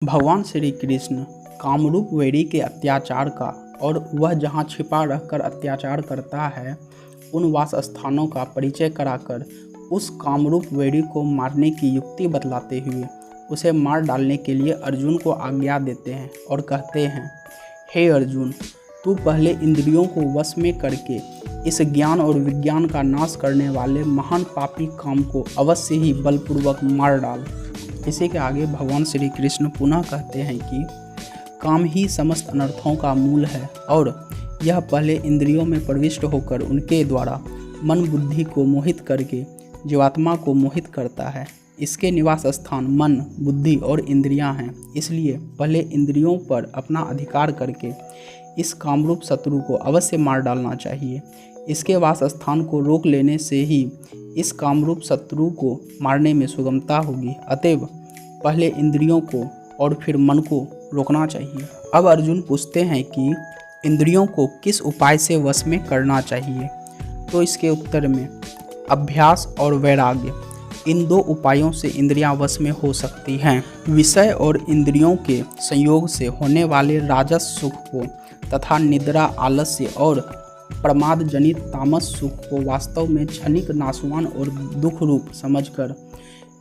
भगवान श्री कृष्ण कामरूप वैरी के अत्याचार का और वह जहाँ छिपा रहकर अत्याचार करता है उन वास स्थानों का परिचय कराकर उस कामरूप वैरी को मारने की युक्ति बतलाते हुए उसे मार डालने के लिए अर्जुन को आज्ञा देते हैं और कहते हैं, हे अर्जुन, तू पहले इंद्रियों को वश में करके इस ज्ञान और विज्ञान का नाश करने वाले महान पापी काम को अवश्य ही बलपूर्वक मार डाल। इसी के आगे भगवान श्री कृष्ण पुनः कहते हैं कि काम ही समस्त अनर्थों का मूल है और यह पहले इंद्रियों में प्रविष्ट होकर उनके द्वारा मन बुद्धि को मोहित करके जीवात्मा को मोहित करता है। इसके निवास स्थान मन, बुद्धि और इंद्रियां हैं, इसलिए पहले इंद्रियों पर अपना अधिकार करके इस कामरूप शत्रु को अवश्य मार डालना चाहिए। इसके वास स्थान को रोक लेने से ही इस कामरूप शत्रु को मारने में सुगमता होगी। अतएव पहले इंद्रियों को और फिर मन को रोकना चाहिए। अब अर्जुन पूछते हैं कि इंद्रियों को किस उपाय से वश में करना चाहिए, तो इसके उत्तर में अभ्यास और वैराग्य, इन दो उपायों से इंद्रियां वश में हो सकती हैं। विषय और इंद्रियों के संयोग से होने वाले राजस सुख को तथा निद्रा, आलस्य और प्रमाद जनित तामस सुख को वास्तव में क्षणिक, नाशवान और दुख रूप समझकर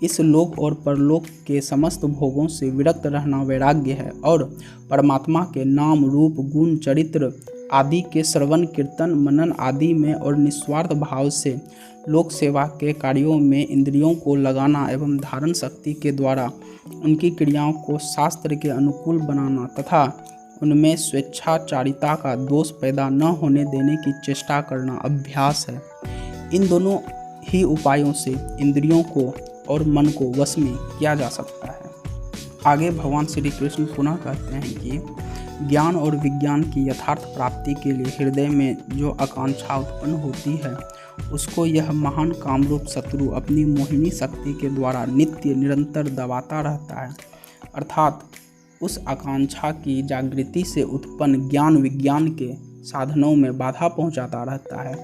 इस लोक और परलोक के समस्त भोगों से विरक्त रहना वैराग्य है और परमात्मा के नाम, रूप, गुण, चरित्र आदि के श्रवण, कीर्तन, मनन आदि में और निस्वार्थ भाव से लोक सेवा के कार्यों में इंद्रियों को लगाना एवं धारण शक्ति के द्वारा उनकी क्रियाओं को शास्त्र के अनुकूल बनाना तथा उनमें स्वेच्छाचारिता का दोष पैदा न होने देने की चेष्टा करना अभ्यास है। इन दोनों ही उपायों से इंद्रियों को और मन को वश में किया जा सकता है। आगे भगवान श्री कृष्ण पुनः कहते हैं कि ज्ञान और विज्ञान की यथार्थ प्राप्ति के लिए हृदय में जो आकांक्षा उत्पन्न होती है उसको यह महान कामरूप शत्रु अपनी मोहिनी शक्ति के द्वारा नित्य निरंतर दबाता रहता है, अर्थात उस आकांक्षा की जागृति से उत्पन्न ज्ञान विज्ञान के साधनों में बाधा पहुंचाता रहता है।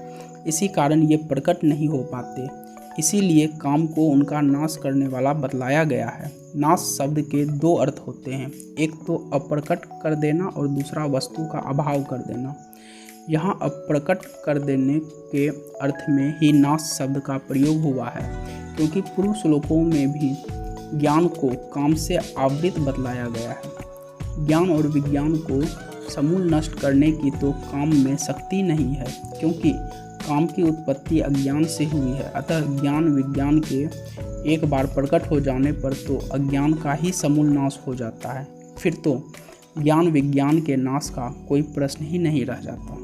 इसी कारण ये प्रकट नहीं हो पाते। इसीलिए काम को उनका नाश करने वाला बतलाया गया है। नाश शब्द के दो अर्थ होते हैं, एक तो अप्रकट कर देना और दूसरा वस्तु का अभाव कर देना। यहाँ अप्रकट कर देने के अर्थ में ही नाश शब्द का प्रयोग हुआ है, क्योंकि पूर्व श्लोकों में भी ज्ञान को काम से आवृत बतलाया गया है। ज्ञान और विज्ञान को समूल नष्ट करने की तो काम में शक्ति नहीं है, क्योंकि काम की उत्पत्ति अज्ञान से हुई है। अतः ज्ञान विज्ञान के एक बार प्रकट हो जाने पर तो अज्ञान का ही समूल नाश हो जाता है। फिर तो ज्ञान विज्ञान के नाश का कोई प्रश्न ही नहीं रह जाता।